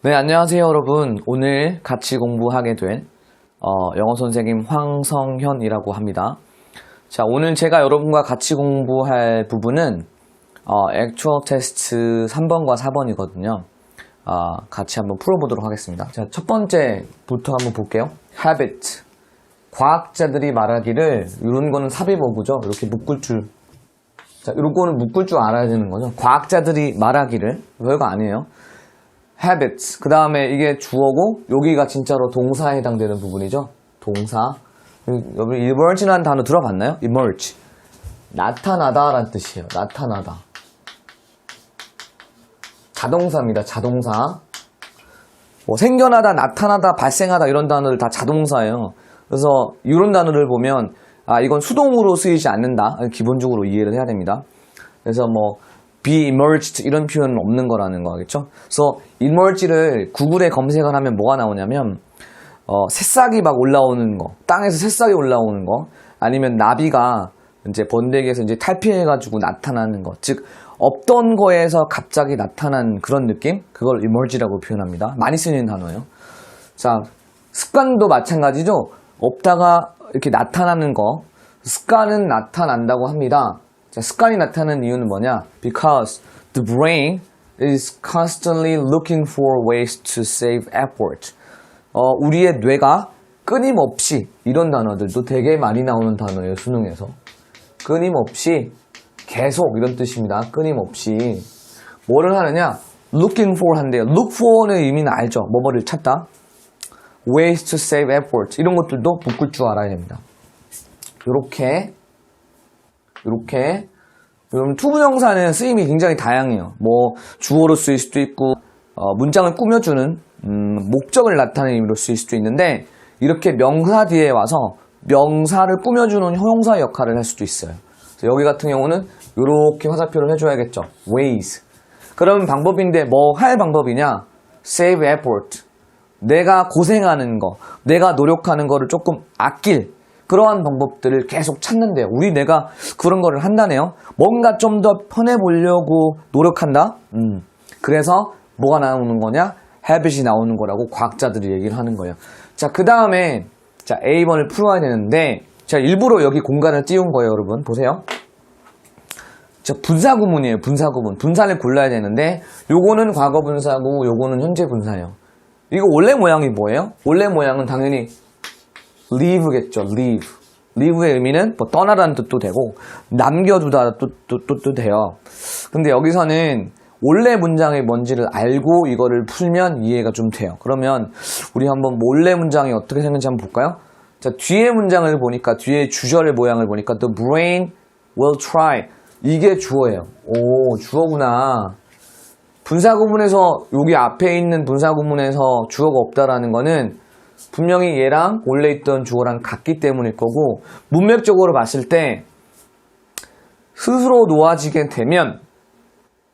네, 안녕하세요, 여러분. 오늘 같이 공부하게 된 영어 선생님 황성현이라고 합니다. 자, 오늘 제가 여러분과 같이 공부할 부분은 액추얼 테스트 3번과 4번이거든요. 같이 한번 풀어보도록 하겠습니다. 자, 첫 번째부터 한번 볼게요. habit. 과학자들이 말하기를, 이런 거는 삽입어구죠. 이렇게 묶을 줄. 자, 이런 거는 묶을 줄 알아야 되는 거죠. 과학자들이 말하기를. 별거 아니에요. habits. 그 다음에 이게 주어고, 여기가 진짜로 동사에 해당되는 부분이죠. 동사. 여러분, emerge라는 단어 들어봤나요? emerge. 나타나다 라는 뜻이에요. 나타나다. 자동사입니다. 자동사. 뭐 생겨나다, 나타나다, 발생하다 이런 단어들 다 자동사예요. 그래서 이런 단어를 보면 이건 수동으로 쓰이지 않는다. 기본적으로 이해를 해야 됩니다. 그래서 뭐 be emerged 이런 표현은 없는 거라는 거겠죠. 그래서 emerge를 구글에 검색을 하면 뭐가 나오냐면 새싹이 막 올라오는 거, 땅에서 새싹이 올라오는 거, 아니면 나비가 이제 번데기에서 이제 탈피해가지고 나타나는 거, 즉 없던 거에서 갑자기 나타난 그런 느낌, 그걸 emerge라고 표현합니다. 많이 쓰이는 단어예요. 자, 습관도 마찬가지죠. 없다가 이렇게 나타나는 거, 습관은 나타난다고 합니다. 자, 습관이 나타나는 이유는 뭐냐? Because the brain is constantly looking for ways to save effort. 우리의 뇌가 끊임없이, 이런 단어들도 되게 많이 나오는 단어예요, 수능에서. 끊임없이, 계속 이런 뜻입니다. 끊임없이. 뭐를 하느냐? Looking for 한대요. Look for의 의미는 알죠? 뭐뭐를 찾다. Ways to save effort. 이런 것들도 묶을 줄 알아야 됩니다. 요렇게. 그럼 투부정사는 쓰임이 굉장히 다양해요. 뭐 주어로 쓰일 수도 있고 문장을 꾸며주는 목적을 나타내는 의미로 쓰일 수도 있는데, 이렇게 명사 뒤에 와서 명사를 꾸며주는 형용사 역할을 할 수도 있어요. 그래서 여기 같은 경우는 이렇게 화살표를 해줘야겠죠. ways. 그럼 방법인데 뭐 할 방법이냐? save effort. 내가 고생하는 거, 내가 노력하는 거를 조금 아낄 그러한 방법들을 계속 찾는데요. 우리 뇌가 그런 거를 한다네요. 뭔가 좀 더 편해 보려고 노력한다? 그래서 뭐가 나오는 거냐? habit이 나오는 거라고 과학자들이 얘기를 하는 거예요. 자, 그 다음에 자, A번을 풀어야 되는데, 자, 일부러 여기 공간을 띄운 거예요, 여러분. 보세요. 자, 분사구문이에요, 분사구문. 분사를 골라야 되는데, 요거는 과거 분사고, 요거는 현재 분사예요. 이거 원래 모양이 뭐예요? 원래 모양은 당연히 leave겠죠. leave의 의미는 뭐 떠나라는 뜻도 되고 남겨두다 또 돼요. 근데 여기서는 원래 문장이 뭔지를 알고 이거를 풀면 이해가 좀 돼요. 그러면 우리 한번 원래 문장이 어떻게 생겼는지 한번 볼까요? 자, 뒤에 문장을 보니까, 뒤에 주절의 모양을 보니까 the brain will try. 이게 주어예요. 오, 주어구나. 분사구문에서, 여기 앞에 있는 분사구문에서 주어가 없다라는 거는 분명히 얘랑 원래 있던 주어랑 같기 때문일 거고, 문맥적으로 봤을 때 스스로 놓아지게 되면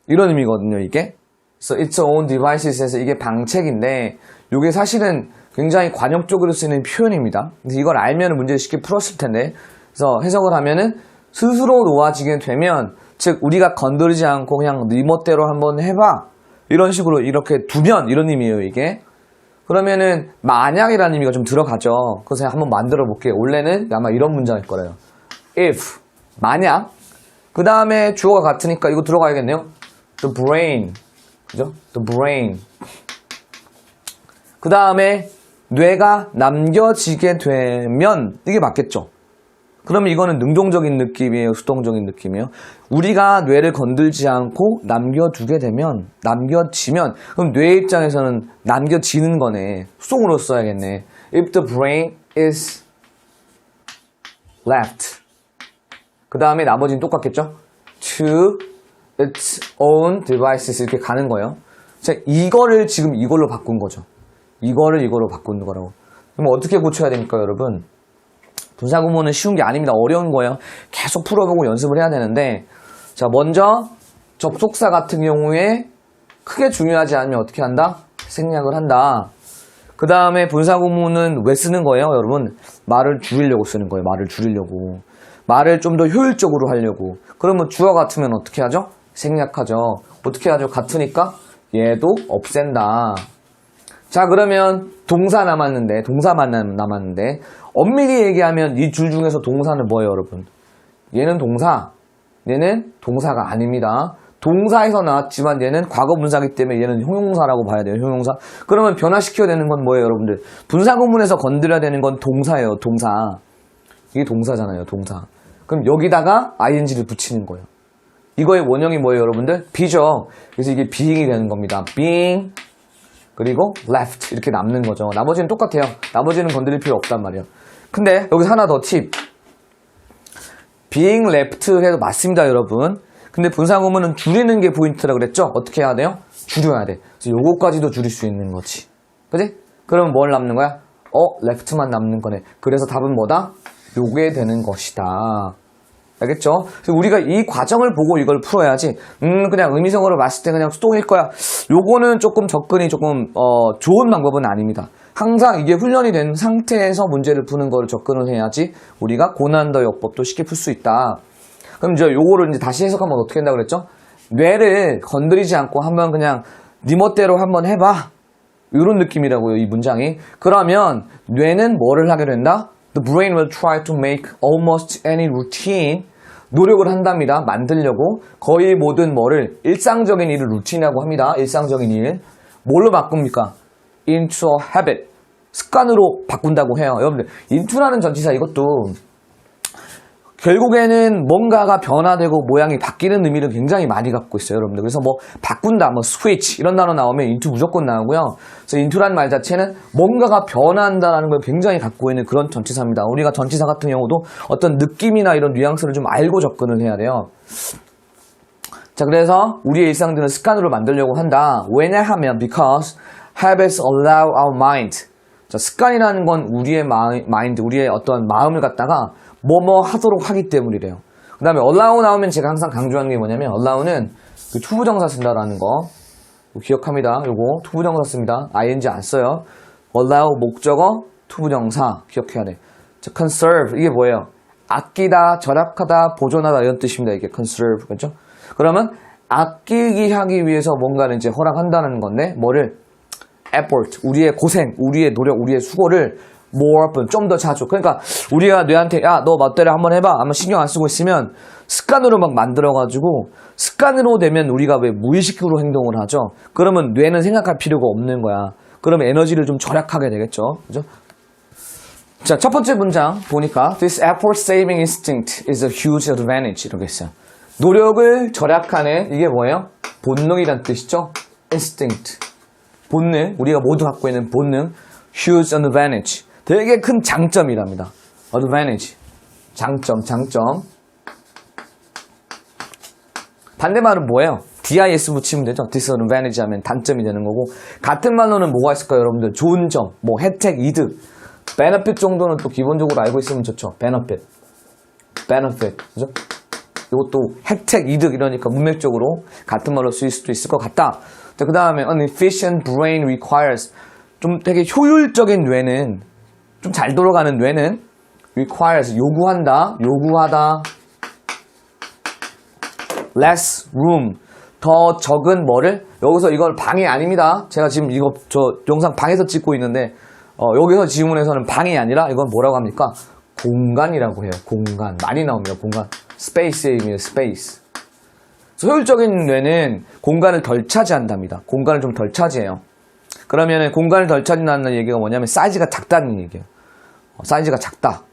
이런 의미거든요, 이게. So its own devices에서 이게 방책인데, 이게 사실은 굉장히 관용적으로 쓰이는 표현입니다. 그래서 이걸 알면 문제를 쉽게 풀었을 텐데, 그래서 해석을 하면은 스스로 놓아지게 되면, 즉 우리가 건드리지 않고 그냥 네 멋대로 한번 해봐, 이런 식으로 이렇게 두면, 이런 의미예요, 이게. 그러면은 만약이라는 의미가 좀 들어가죠. 그래서 한번 만들어 볼게요. 원래는 아마 이런 문장일 거예요. if, 만약. 그 다음에 주어가 같으니까 이거 들어가야겠네요. the brain, 그죠? the brain. 그 다음에 뇌가 남겨지게 되면, 이게 맞겠죠? 그러면 이거는 능동적인 느낌이에요, 수동적인 느낌이에요? 우리가 뇌를 건들지 않고 남겨두게 되면, 남겨지면, 그럼 뇌 입장에서는 남겨지는 거네. 수동으로 써야겠네. If the brain is left. 그 다음에 나머지는 똑같겠죠? To its own devices. 이렇게 가는 거예요. 자, 이거를 지금 이걸로 바꾼 거죠. 이거를 이걸로 바꾸는 거라고. 그럼 어떻게 고쳐야 됩니까, 여러분? 분사구문은 쉬운 게 아닙니다. 어려운 거예요. 계속 풀어보고 연습을 해야 되는데, 자, 먼저 접속사 같은 경우에 크게 중요하지 않으면 어떻게 한다? 생략을 한다. 그 다음에 분사구문은 왜 쓰는 거예요, 여러분? 말을 줄이려고 쓰는 거예요. 말을 줄이려고. 말을 좀 더 효율적으로 하려고. 그러면 주어 같으면 어떻게 하죠? 생략하죠. 어떻게 하죠? 같으니까 얘도 없앤다. 자, 그러면 동사만 남았는데 엄밀히 얘기하면 이 줄 중에서 동사는 뭐예요, 여러분? 얘는 동사, 얘는 동사가 아닙니다. 동사에서 나왔지만 얘는 과거 분사기 때문에 얘는 형용사라고 봐야 돼요, 형용사. 그러면 변화시켜야 되는 건 뭐예요, 여러분들? 분사 구문에서 건드려야 되는 건 동사예요, 동사. 이게 동사잖아요, 동사. 그럼 여기다가 ing를 붙이는 거예요. 이거의 원형이 뭐예요, 여러분들? be죠. 그래서 이게 being이 되는 겁니다. being, 그리고 left 이렇게 남는 거죠. 나머지는 똑같아요. 나머지는 건드릴 필요 없단 말이에요. 근데 여기서 하나 더 팁. being left 해도 맞습니다, 여러분. 근데 분사구문은 줄이는 게 포인트라 그랬죠? 어떻게 해야 돼요? 줄여야 돼. 그래서 요거까지도 줄일 수 있는 거지. 그지? 그러면 뭘 남는 거야? left만 남는 거네. 그래서 답은 뭐다? 요게 되는 것이다. 알겠죠? 그래서 우리가 이 과정을 보고 이걸 풀어야지, 그냥 의미성어로 봤을 때 그냥 수동일 거야. 요거는 조금 접근이 조금, 좋은 방법은 아닙니다. 항상 이게 훈련이 된 상태에서 문제를 푸는 거를 접근을 해야지 우리가 고난도 역법도 쉽게 풀 수 있다. 그럼 이제 요거를 이제 다시 해석하면 어떻게 한다고 그랬죠? 뇌를 건드리지 않고 한번 그냥 네 멋대로 한번 해봐. 이런 느낌이라고요, 이 문장이. 그러면 뇌는 뭐를 하게 된다? The brain will try to make almost any routine. 노력을 한답니다. 만들려고. 거의 모든 뭐를 일상적인 일을 루틴이라고 합니다. 일상적인 일. 뭘로 바꿉니까? Into a habit. 습관으로 바꾼다고 해요. 여러분들, into라는 전치사 이것도 결국에는 뭔가가 변화되고 모양이 바뀌는 의미를 굉장히 많이 갖고 있어요, 여러분들. 그래서 뭐 바꾼다, 뭐 switch 이런 단어 나오면 into 무조건 나오고요. 그래서 into라는 말 자체는 뭔가가 변화한다는 걸 굉장히 갖고 있는 그런 전치사입니다. 우리가 전치사 같은 경우도 어떤 느낌이나 이런 뉘앙스를 좀 알고 접근을 해야 돼요. 자, 그래서 우리의 일상들은 습관으로 만들려고 한다. 왜냐하면 because habits allow our mind. 자, 습관이라는 건 우리의 마인드, 우리의 어떤 마음을 갖다가 뭐뭐 하도록 하기 때문이래요. 그 다음에 allow 나오면 제가 항상 강조하는 게 뭐냐면 allow는 그 투부정사 쓴다라는 거 기억합니다. 요거 투부정사 씁니다. ing 안 써요. allow 목적어 투부정사 기억해야 돼. 자, conserve 이게 뭐예요? 아끼다, 절약하다, 보존하다 이런 뜻입니다. 이게 conserve 그렇죠? 그러면 아끼기 하기 위해서 뭔가를 이제 허락한다는 건데 뭐를 effort 우리의 고생, 우리의 노력, 우리의 수고를 more often, 좀 더 자주. 그러니까 우리가 뇌한테 야, 너 멋대로 한번 해봐. 아마 신경 안 쓰고 있으면 습관으로 막 만들어가지고 습관으로 되면 우리가 왜 무의식으로 행동을 하죠? 그러면 뇌는 생각할 필요가 없는 거야. 그러면 에너지를 좀 절약하게 되겠죠. 그죠? 자, 첫 번째 문장 보니까 This effort saving instinct is a huge advantage 이렇게 했어요. 노력을 절약하는 이게 뭐예요? 본능이란 뜻이죠. instinct. 본능. 우리가 모두 갖고 있는 본능. huge advantage. 되게 큰 장점이랍니다. advantage. 장점. 반대말은 뭐예요? dis 붙이면 되죠. disadvantage 하면 단점이 되는 거고. 같은 말로는 뭐가 있을까요, 여러분들? 좋은 점, 뭐 혜택, 이득. benefit 정도는 또 기본적으로 알고 있으면 좋죠. benefit. 그죠? 이것도 혜택, 이득 이러니까 문맥적으로 같은 말로 쓰일 수도 있을 것 같다. 자, 그 다음에 an efficient brain requires. 좀 되게 효율적인 뇌는, 좀 잘 돌아가는 뇌는 requires, 요구하다 less room, 더 적은 뭐를, 여기서 이걸 방이 아닙니다. 제가 지금 이거 저 영상 방에서 찍고 있는데 여기서 지문에서는 방이 아니라 이건 뭐라고 합니까? 공간이라고 해요. 공간. 많이 나옵니다. 공간. space의 의미예요. space. 효율적인 뇌는 공간을 덜 차지한답니다. 공간을 좀 덜 차지해요. 그러면 공간을 덜 차지한다는 얘기가 뭐냐면 사이즈가 작다는 얘기예요. 사이즈가 작다.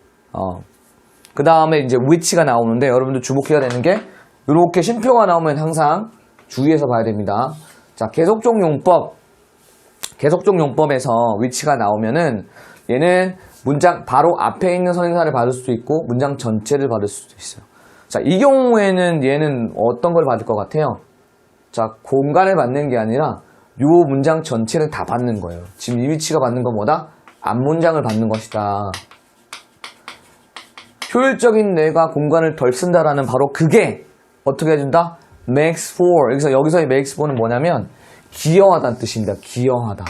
그 다음에 이제 위치가 나오는데 여러분들 주목해야 되는 게 이렇게 쉼표가 나오면 항상 주의해서 봐야 됩니다. 자, 계속적 용법에서 위치가 나오면은 얘는 문장 바로 앞에 있는 선행사를 받을 수도 있고 문장 전체를 받을 수도 있어요. 자, 이 경우에는 얘는 어떤 걸 받을 것 같아요? 자, 공간을 받는 게 아니라 요 문장 전체를 다 받는 거예요. 지금 이 위치가 받는 건 뭐다? 앞문장을 받는 것이다. 효율적인 뇌가 공간을 덜 쓴다라는 바로 그게 어떻게 해준다? makes for. 여기서의 makes for는 뭐냐면 기여하다는 뜻입니다. 기여하다.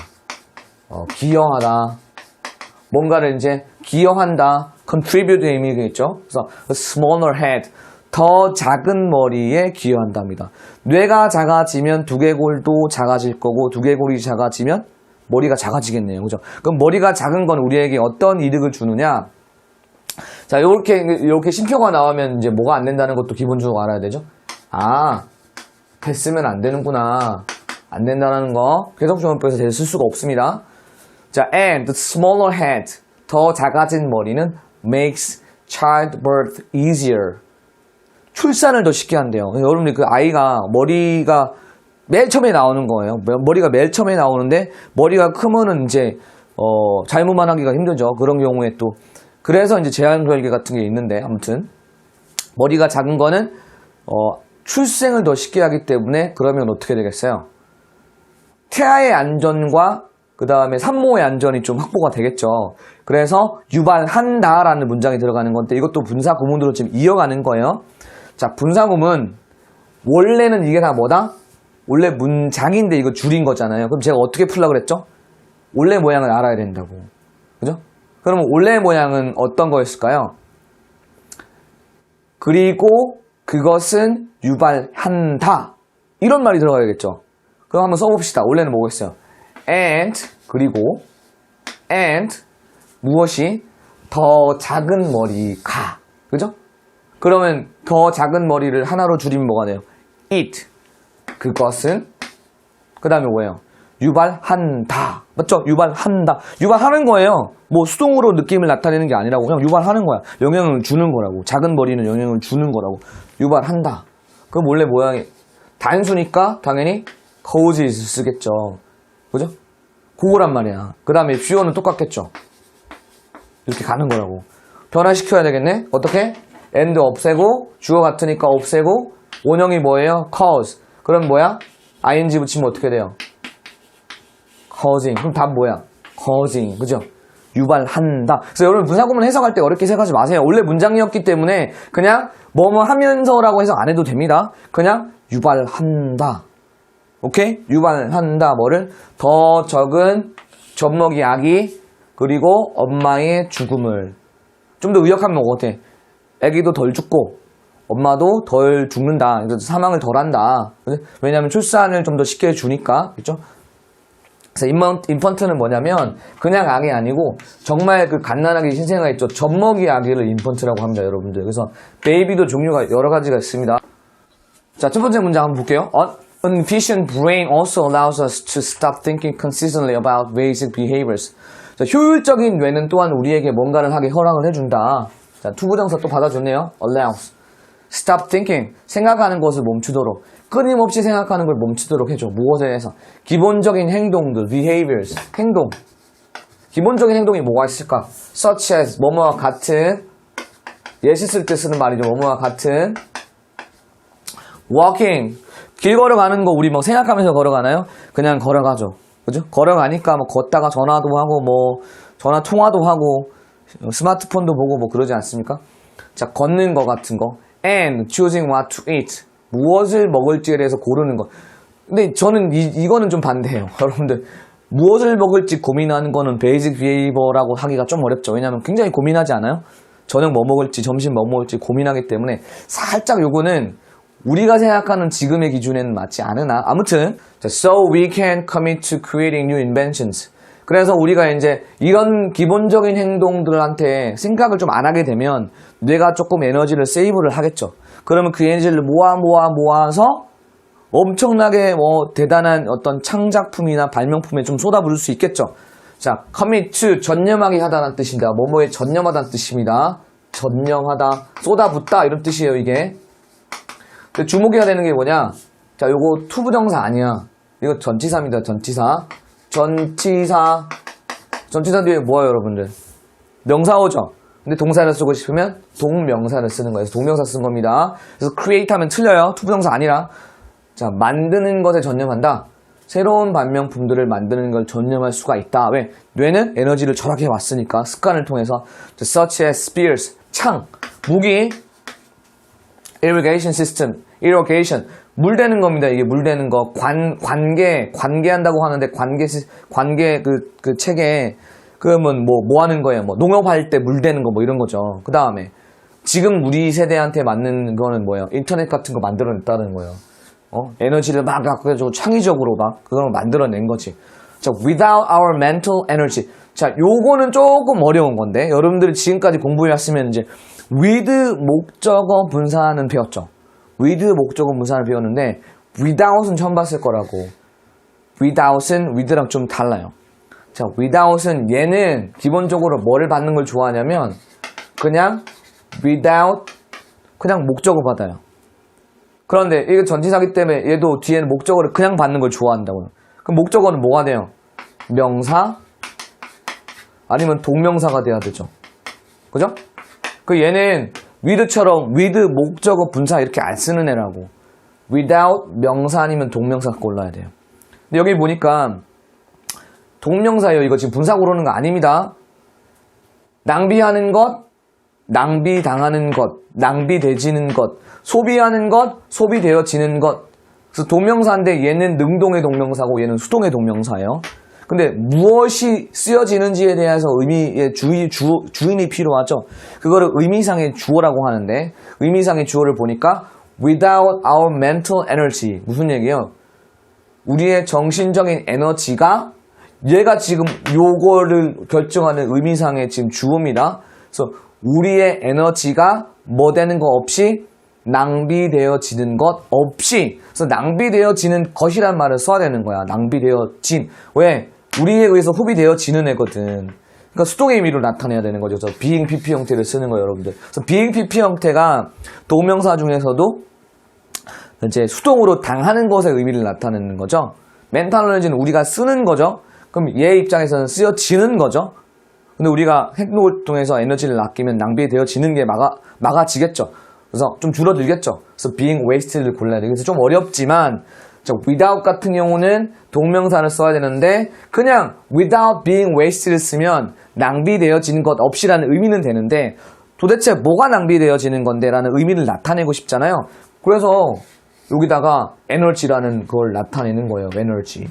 뭔가를 이제 기여한다. contribute의 의미겠죠. 그래서 a smaller head. 더 작은 머리에 기여한답니다. 뇌가 작아지면 두개골도 작아질 거고 두개골이 작아지면 머리가 작아지겠네요. 그죠? 그럼 머리가 작은 건 우리에게 어떤 이득을 주느냐? 자, 이렇게 쉼표가 나오면 이제 뭐가 안 된다는 것도 기본적으로 알아야 되죠? 아, 됐으면 안 되는구나. 안 된다는 거. 계속조문법에서 대체 쓸 수가 없습니다. 자, and the smaller head. 더 작아진 머리는 makes childbirth easier. 출산을 더 쉽게 한대요. 여러분들 그 아이가 머리가 맨 처음에 나오는 거예요. 머리가 맨 처음에 나오는데 머리가 크면은 이제 잘못만 하기가 힘들죠. 그런 경우에 또 그래서 이제 제한결계 같은 게 있는데 아무튼 머리가 작은 거는 출생을 더 쉽게 하기 때문에 그러면 어떻게 되겠어요? 태아의 안전과 그 다음에 산모의 안전이 좀 확보가 되겠죠. 그래서 유발한다라는 문장이 들어가는 건데 이것도 분사 구문으로 지금 이어가는 거예요. 자, 분사 구문 원래는 이게 다 뭐다? 원래 문장인데 이거 줄인 거잖아요. 그럼 제가 어떻게 풀려고 그랬죠? 원래 모양을 알아야 된다고. 그죠? 그러면 원래 모양은 어떤 거였을까요? 그리고 그것은 유발한다. 이런 말이 들어가야겠죠. 그럼 한번 써봅시다. 원래는 뭐겠어요? and 그리고 and 무엇이 더 작은 머리가 그죠? 그러면 더 작은 머리를 하나로 줄이면 뭐가 돼요? it 그것은 그 다음에 뭐예요? 유발한다. 맞죠? 유발한다. 유발하는 거예요. 뭐 수동으로 느낌을 나타내는 게 아니라고 그냥 유발하는 거야. 영향을 주는 거라고. 작은 머리는 영향을 주는 거라고. 유발한다. 그럼 원래 모양이 단수니까 당연히 causes 쓰겠죠. 그죠? 그거란 말이야. 그 다음에 주어는 똑같겠죠. 이렇게 가는 거라고. 변화시켜야 되겠네? 어떻게? and 없애고 주어 같으니까 없애고 원형이 뭐예요? cause. 그럼 뭐야? ing 붙이면 어떻게 돼요? causing. 그럼 답 뭐야? causing. 그죠? 유발한다. 그래서 여러분 분사구문 해석할 때 어렵게 생각하지 마세요. 원래 문장이었기 때문에 그냥 뭐뭐 하면서라고 해석 안 해도 됩니다. 그냥 유발한다. 오케이? 유발한다. 뭐를? 더 적은 젖먹이 아기 그리고 엄마의 죽음을. 좀 더 의역하면 뭐 같아? 아기도 덜 죽고 엄마도 덜 죽는다. 사망을 덜 한다. 왜냐하면 출산을 좀 더 쉽게 해주니까. 그렇죠? 그래서 인펀트는 뭐냐면 그냥 아기 아니고 정말 그 갓난아기 신생아 있죠. 젖먹이 아기를 인펀트라고 합니다. 여러분들. 그래서 베이비도 종류가 여러 가지가 있습니다. 자, 첫 번째 문장 한번 볼게요. An efficient brain also allows us to stop thinking consistently about basic behaviors. 자, 효율적인 뇌는 또한 우리에게 뭔가를 하게 허락을 해준다. 자, 투부정사 또 받아줬네요. allows. stop thinking. 생각하는 것을 멈추도록. 끊임없이 생각하는 걸 멈추도록 해줘. 무엇에 대해서? 기본적인 행동들, behaviors. 행동. 기본적인 행동이 뭐가 있을까? such as, 뭐뭐와 같은. 예시 쓸 때 쓰는 말이죠. 뭐뭐와 같은. walking. 길 걸어가는 거 우리 뭐 생각하면서 걸어가나요? 그냥 걸어가죠. 그죠? 걸어가니까 뭐 걷다가 전화도 하고 뭐 전화 통화도 하고 스마트폰도 보고 뭐 그러지 않습니까? 자, 걷는 거 같은 거. and choosing what to eat. 무엇을 먹을지에 대해서 고르는 거. 근데 저는 이거는 좀 반대해요. 여러분들 무엇을 먹을지 고민하는 거는 베이직 비헤이버라고 하기가 좀 어렵죠. 왜냐하면 굉장히 고민하지 않아요? 저녁 뭐 먹을지 점심 뭐 먹을지 고민하기 때문에 살짝 요거는 우리가 생각하는 지금의 기준에는 맞지 않으나 아무튼 so we can commit to creating new inventions. 그래서 우리가 이제 이런 기본적인 행동들한테 생각을 좀 안 하게 되면 뇌가 조금 에너지를 세이브를 하겠죠. 그러면 그 에너지를 모아서 엄청나게 대단한 어떤 창작품이나 발명품에 좀 쏟아부을 수 있겠죠. 자, commit to 전념하게 하다는 뜻입니다. 뭐뭐에 전념하다는 뜻입니다. 전념하다, 쏟아붓다 이런 뜻이에요, 이게. 근데 주목해야 되는 게 뭐냐? 자, 요거 투부정사 아니야. 이거 전치사입니다. 전치사 뒤에 뭐예요, 여러분들? 명사어죠. 근데 동사를 쓰고 싶으면 동명사를 쓰는 거예요. 그래서 동명사 쓴 겁니다. 그래서 create 하면 틀려요. 투부정사 아니라. 자, 만드는 것에 전념한다. 새로운 발명품들을 만드는 걸 전념할 수가 있다. 왜? 뇌는 에너지를 절약해 왔으니까 습관을 통해서 such as spears, 창, 무기, irrigation system, irrigation, 물 대는 겁니다. 이게 물 대는 거. 관계한다고 하는데 관계 그 책에 그러면 뭐 하는 거예요? 뭐 농업할 때 물 대는 거 뭐 이런 거죠. 그 다음에 지금 우리 세대한테 맞는 거는 뭐예요? 인터넷 같은 거 만들어냈다는 거예요. 에너지를 막 갖고 창의적으로 막 그걸 만들어낸 거지. 자, without our mental energy. 자, 요거는 조금 어려운 건데 여러분들이 지금까지 공부해왔으면 이제 with 목적어 분사는 배웠죠. with 목적어 분사를 배웠는데 without은 처음 봤을 거라고. without은 with랑 좀 달라요. 자, without은 얘는 기본적으로 뭐를 받는 걸 좋아하냐면 그냥 without 그냥 목적어 받아요. 그런데 이게 전치사기 때문에 얘도 뒤에는 목적어를 그냥 받는 걸 좋아한다고요. 그럼 목적어는 뭐가 돼요? 명사 아니면 동명사가 돼야 되죠. 그죠? 그 얘는 with처럼 with 목적어 분사 이렇게 안 쓰는 애라고. without 명사 아니면 동명사 골라야 돼요. 근데 여기 보니까 동명사예요. 이거 지금 분사 고르는 거 아닙니다. 낭비하는 것, 낭비당하는 것, 낭비되지는 것, 소비하는 것, 소비되어지는 것. 그래서 동명사인데 얘는 능동의 동명사고 얘는 수동의 동명사예요. 근데 무엇이 쓰여지는지에 대해서 의미의 주인이 필요하죠. 그거를 의미상의 주어라고 하는데 의미상의 주어를 보니까 without our mental energy 무슨 얘기예요? 우리의 정신적인 에너지가 얘가 지금 요거를 결정하는 의미상의 지금 주어입니다. 그래서 우리의 에너지가 뭐 되는 거 없이 낭비되어지는 것 없이. 그래서 낭비되어지는 것이란 말을 써야 되는 거야. 낭비되어진. 왜? 우리에 의해서 소비되어지는 애거든. 그러니까 수동의 의미로 나타내야 되는 거죠. 그래서 being PP 형태를 쓰는 거예요, 여러분들. 그래서 being PP 형태가 동명사 중에서도 이제 수동으로 당하는 것의 의미를 나타내는 거죠. 멘탈 에너지는 우리가 쓰는 거죠. 그럼 얘 입장에서는 쓰여지는 거죠. 근데 우리가 행동을 통해서 에너지를 아끼면 낭비되어지는 게 막아지겠죠. 그래서 좀 줄어들겠죠. 그래서 being wasted를 골라야 돼요. 그래서 좀 어렵지만 without 같은 경우는 동명사를 써야 되는데 그냥 without being wasted를 쓰면 낭비되어지는 것 없이라는 의미는 되는데 도대체 뭐가 낭비되어지는 건데 라는 의미를 나타내고 싶잖아요. 그래서 여기다가 에너지라는 걸 나타내는 거예요. 에너지.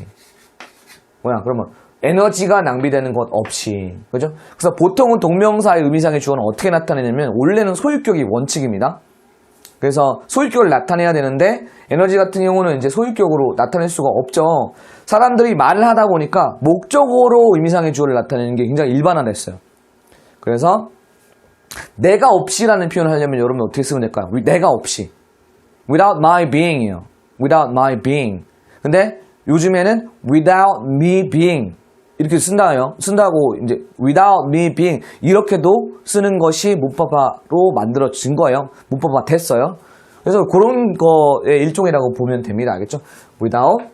뭐야 그러면 에너지가 낭비되는 것 없이. 그죠? 그래서 보통은 동명사의 의미상의 주어는 어떻게 나타내냐면 원래는 소유격이 원칙입니다. 그래서 소유격을 나타내야 되는데 에너지 같은 경우는 이제 소유격으로 나타낼 수가 없죠. 사람들이 말을 하다 보니까 목적어로 의미상의 주어를 나타내는 게 굉장히 일반화됐어요. 그래서 내가 없이라는 표현을 하려면 여러분 어떻게 쓰면 될까요? 내가 없이. without my being이에요. without my being. 근데 요즘에는 without me being 이렇게 쓴다고 이제 without me being 이렇게도 쓰는 것이 문법화로 만들어진 거예요. 문법화 됐어요. 그래서 그런 거의 일종이라고 보면 됩니다. 알겠죠? without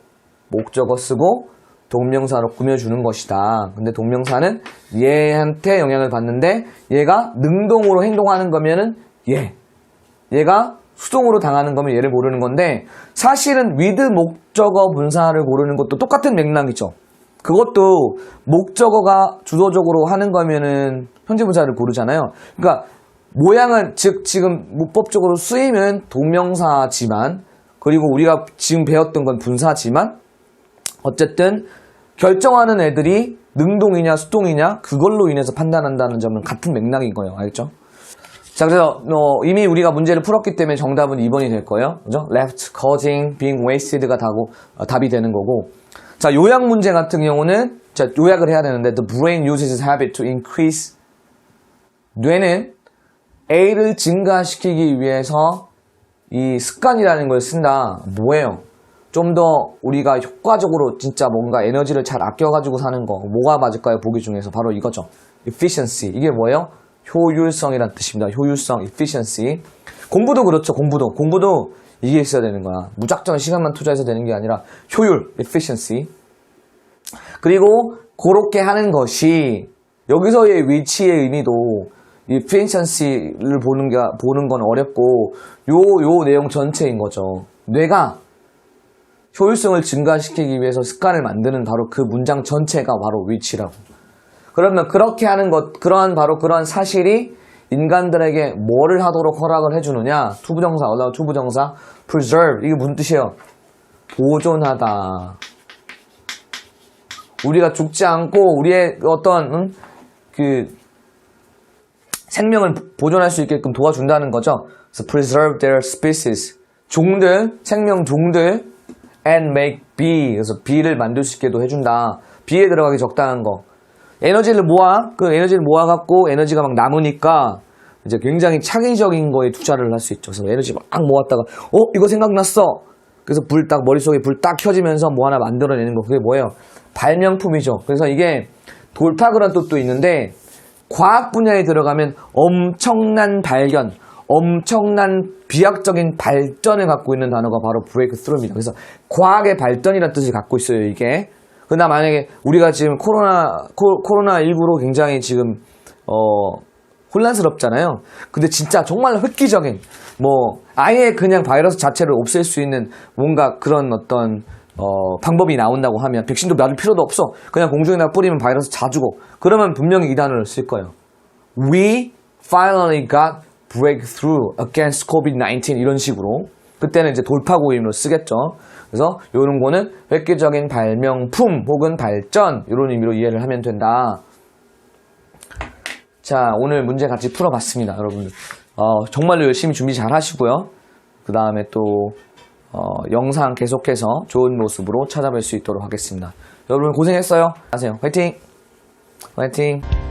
목적어 쓰고 동명사로 꾸며주는 것이다. 근데 동명사는 얘한테 영향을 받는데 얘가 능동으로 행동하는 거면은 얘가 수동으로 당하는 거면 얘를 고르는 건데 사실은 with 목적어 분사를 고르는 것도 똑같은 맥락이죠. 그것도 목적어가 주도적으로 하는 거면은 현재 분사를 고르잖아요. 그러니까 모양은 즉 지금 문법적으로 쓰임은 동명사지만 그리고 우리가 지금 배웠던 건 분사지만 어쨌든 결정하는 애들이 능동이냐 수동이냐 그걸로 인해서 판단한다는 점은 같은 맥락인 거예요. 알겠죠? 자, 그래서 이미 우리가 문제를 풀었기 때문에 정답은 2번이 될 거예요. 그죠? left, causing, being wasted가 답이 되는 거고. 자, 요약 문제 같은 경우는 자, 요약을 해야 되는데 the brain uses habit to increase 뇌는 A를 증가시키기 위해서 이 습관이라는 걸 쓴다. 뭐예요? 좀 더 우리가 효과적으로 진짜 뭔가 에너지를 잘 아껴가지고 사는 거. 뭐가 맞을까요? 보기 중에서 바로 이거죠. efficiency. 이게 뭐예요? 효율성이란 뜻입니다. 효율성, efficiency. 공부도 그렇죠. 공부도 이게 있어야 되는 거야. 무작정 시간만 투자해서 되는 게 아니라 효율, efficiency. 그리고 그렇게 하는 것이 여기서의 위치의 의미도 efficiency를 보는 건 어렵고 요 내용 전체인 거죠. 뇌가 효율성을 증가시키기 위해서 습관을 만드는 바로 그 문장 전체가 바로 위치라고. 그러면 그렇게 하는 것, 그러한 사실이 인간들에게 뭐를 하도록 허락을 해주느냐? 투부정사, 투부정사, preserve. 이게 무슨 뜻이에요? 보존하다. 우리가 죽지 않고 우리의 어떤 그 생명을 보존할 수 있게끔 도와준다는 거죠. 그래서 preserve their species. 생명 종들 and make bee. 그래서 bee를 만들 수 있게도 해준다. B에 들어가기 적당한 거. 에너지를 그 에너지를 모아갖고 에너지가 막 남으니까 이제 굉장히 창의적인 거에 투자를 할 수 있죠. 그래서 에너지 막 모았다가, 이거 생각났어! 그래서 머릿속에 불 딱 켜지면서 뭐 하나 만들어내는 거. 그게 뭐예요? 발명품이죠. 그래서 이게 돌파 그런 뜻도 있는데, 과학 분야에 들어가면 엄청난 발견, 엄청난 비약적인 발전을 갖고 있는 단어가 바로 브레이크스루입니다. 그래서 과학의 발전이라는 뜻을 갖고 있어요, 이게. 그러나 만약에 우리가 지금 코로나19로 굉장히 지금, 혼란스럽잖아요. 근데 진짜 정말 획기적인, 아예 그냥 바이러스 자체를 없앨 수 있는 뭔가 그런 어떤, 방법이 나온다고 하면, 백신도 맞을 필요도 없어. 그냥 공중에다 뿌리면 바이러스 다 죽어. 그러면 분명히 이 단어를 쓸 거예요. We finally got breakthrough against COVID-19 이런 식으로. 그때는 이제 돌파구임으로 쓰겠죠. 그래서 이런 거는 획기적인 발명품 혹은 발전 이런 의미로 이해를 하면 된다. 자, 오늘 문제 같이 풀어봤습니다, 여러분들. 정말로 열심히 준비 잘 하시고요. 그 다음에 또 영상 계속해서 좋은 모습으로 찾아뵐 수 있도록 하겠습니다. 여러분 고생했어요. 하세요. 화이팅! 화이팅!